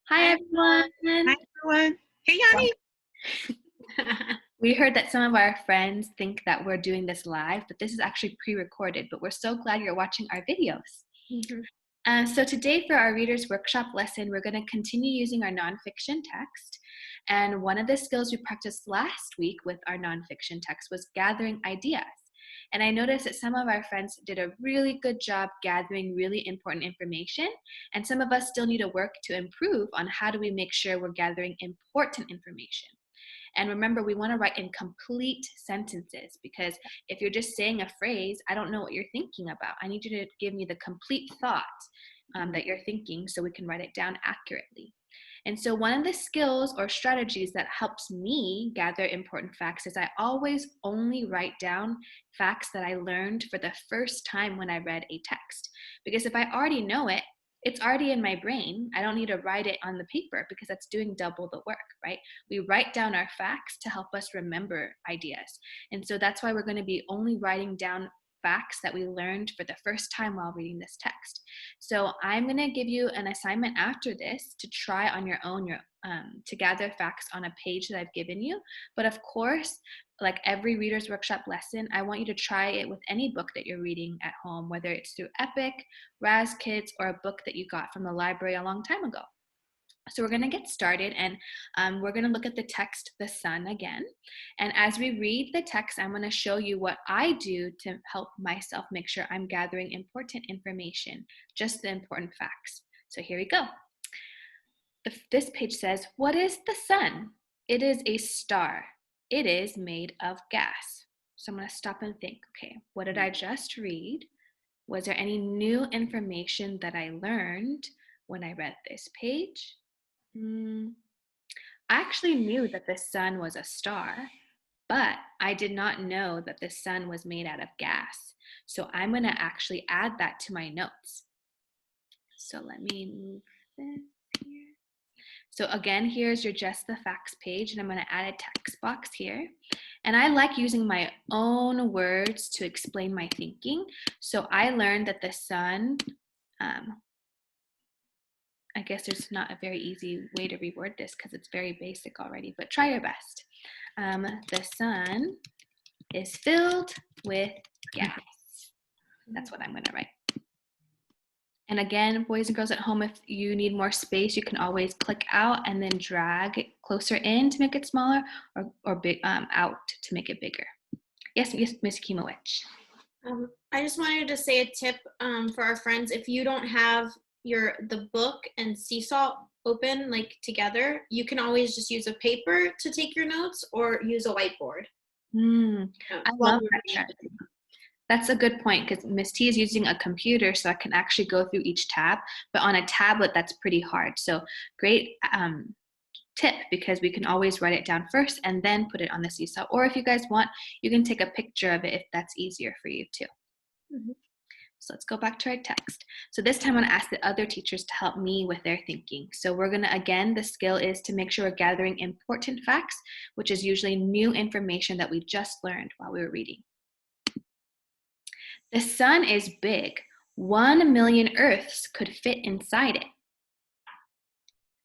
Hi, Hi, everyone. hi everyone. Hey, Yanni. We heard that some of our friends think that we're doing this live, but this is actually pre-recorded, but we're so glad you're watching our videos. Mhm. So today for our Readers Workshop lesson, we're going to continue using our nonfiction text. And one of the skills we practiced last week with our nonfiction text was gathering ideas. And I noticed that some of our friends did a really good job gathering really important information. And some of us still need to work to improve on how do we make sure we're gathering important information. And remember, we want to write in complete sentences because if you're just saying a phrase, I don't know what you're thinking about. I need you to give me the complete thought that you're thinking so we can write it down accurately. And so one of the skills or strategies that helps me gather important facts is I always only write down facts that I learned for the first time when I read a text. Because if I already know it, it's already in my brain. I don't need to write it on the paper because that's doing double the work, right? We write down our facts to help us remember ideas. And so that's why we're going to be only writing down facts that we learned for the first time while reading this text. So I'm going to give you an assignment after this to try on your own to gather facts on a page that I've given you. But of course, like every Reader's Workshop lesson, I want you to try it with any book that you're reading at home, whether it's through Epic, Raz Kids, or a book that you got from the library a long time ago. So we're going to get started, and we're going to look at the text, the sun, again. And as we read the text, I'm going to show you what I do to help myself make sure I'm gathering important information, just the important facts. So here we go. This page says, what is the sun? It is a star. It is made of gas. So I'm going to stop and think, okay, what did I just read? Was there any new information that I learned when I read this page? I actually knew that the sun was a star, but I did not know that the sun was made out of gas. So I'm going to actually add that to my notes. So let me move this here. So again, here's your Just the Facts page, and I'm going to add a text box here. And I like using my own words to explain my thinking. So I learned that the sun, I guess there's not a very easy way to reword this because it's very basic already, but try your best. The sun is filled with gas. That's what I'm going to write. And again, boys and girls at home, if you need more space, you can always click out and then drag it closer in to make it smaller, or big out to make it bigger. Yes, Miss Kimowich. I just wanted to say a tip for our friends. If you don't have the book and SeeSaw open like together, you can always just use a paper to take your notes or use a whiteboard. I love that. That's a good point because Miss T is using a computer, so I can actually go through each tab. But on a tablet, that's pretty hard. So great tip, because we can always write it down first and then put it on the SeeSaw. Or if you guys want, you can take a picture of it if that's easier for you too. So let's go back to our text. So this time I'm going to ask the other teachers to help me with their thinking. So we're going to, again, the skill is to make sure we're gathering important facts, which is usually new information that we just learned while we were reading. The sun is big. 1 million Earths could fit inside it.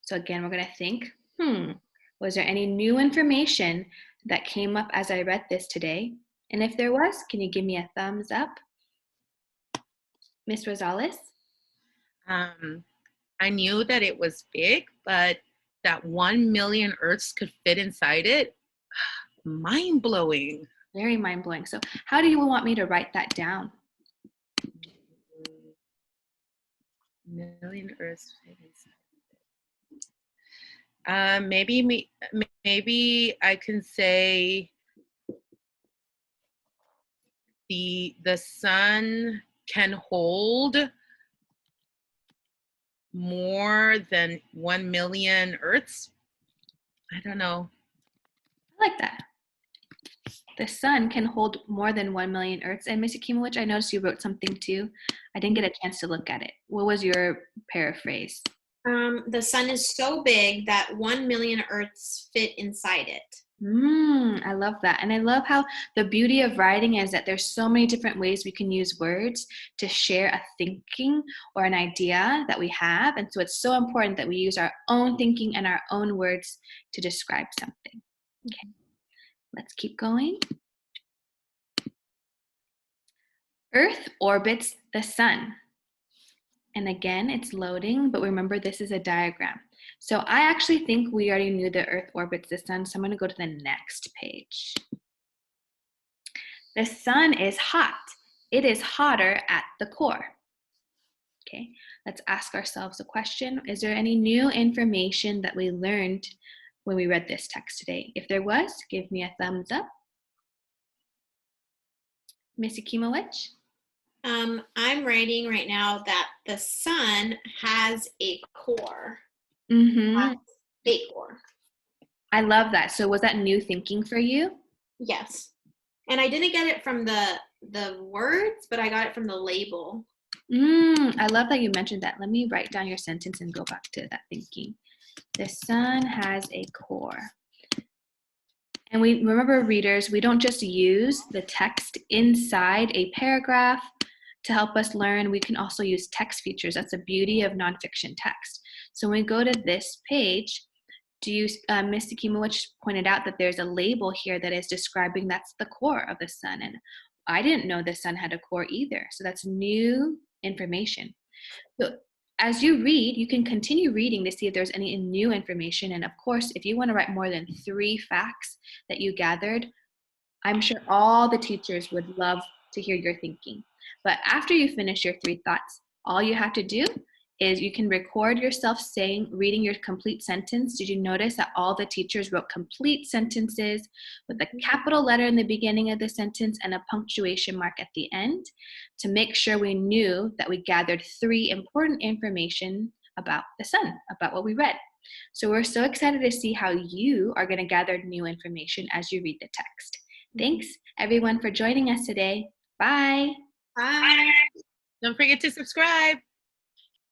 So again, we're going to think, was there any new information that came up as I read this today? And if there was, can you give me a thumbs up? Miss Rosales? I knew that it was big, but that 1 million Earths could fit inside it, mind-blowing. Very mind-blowing. So how do you want me to write that down? Million Earths fit inside. Maybe I can say the sun can hold more than 1 million Earths. I don't know. I like that. The sun can hold more than 1 million Earths. And Miss Akimowicz, I noticed you wrote something too. I didn't get a chance to look at it. What was your paraphrase? The sun is so big that 1 million Earths fit inside it. I love that. And I love how the beauty of writing is that there's so many different ways we can use words to share a thinking or an idea that we have. And so it's so important that we use our own thinking and our own words to describe something. Okay, let's keep going. Earth orbits the sun. And again, it's loading, but remember this is a diagram. So I actually think we already knew the Earth orbits the sun, so I'm going to go to the next page. The sun is hot. It is hotter at the core. Okay, let's ask ourselves a question. Is there any new information that we learned when we read this text today? If there was, give me a thumbs up. Missy Kimowich? I'm writing right now that the sun has a core. Mm-hmm. A core. I love that. So was that new thinking for you? Yes. And I didn't get it from the words, but I got it from the label. I love that you mentioned that. Let me write down your sentence and go back to that thinking. The sun has a core. And we remember, readers, we don't just use the text inside a paragraph to help us learn. We can also use text features. That's the beauty of nonfiction text. So when we go to this page, Ms. Akimowicz pointed out that there's a label here that is describing that's the core of the sun. And I didn't know the sun had a core either. So that's new information. So as you read, you can continue reading to see if there's any new information. And of course, if you want to write more than 3 facts that you gathered, I'm sure all the teachers would love to hear your thinking. But after you finish your 3 thoughts, all you have to do is you can record yourself reading your complete sentence. Did you notice that all the teachers wrote complete sentences with a capital letter in the beginning of the sentence and a punctuation mark at the end to make sure we knew that we gathered 3 important information about the sun, about what we read. So we're so excited to see how you are going to gather new information as you read the text. Thanks, everyone, for joining us today. Bye. Bye. Don't forget to subscribe.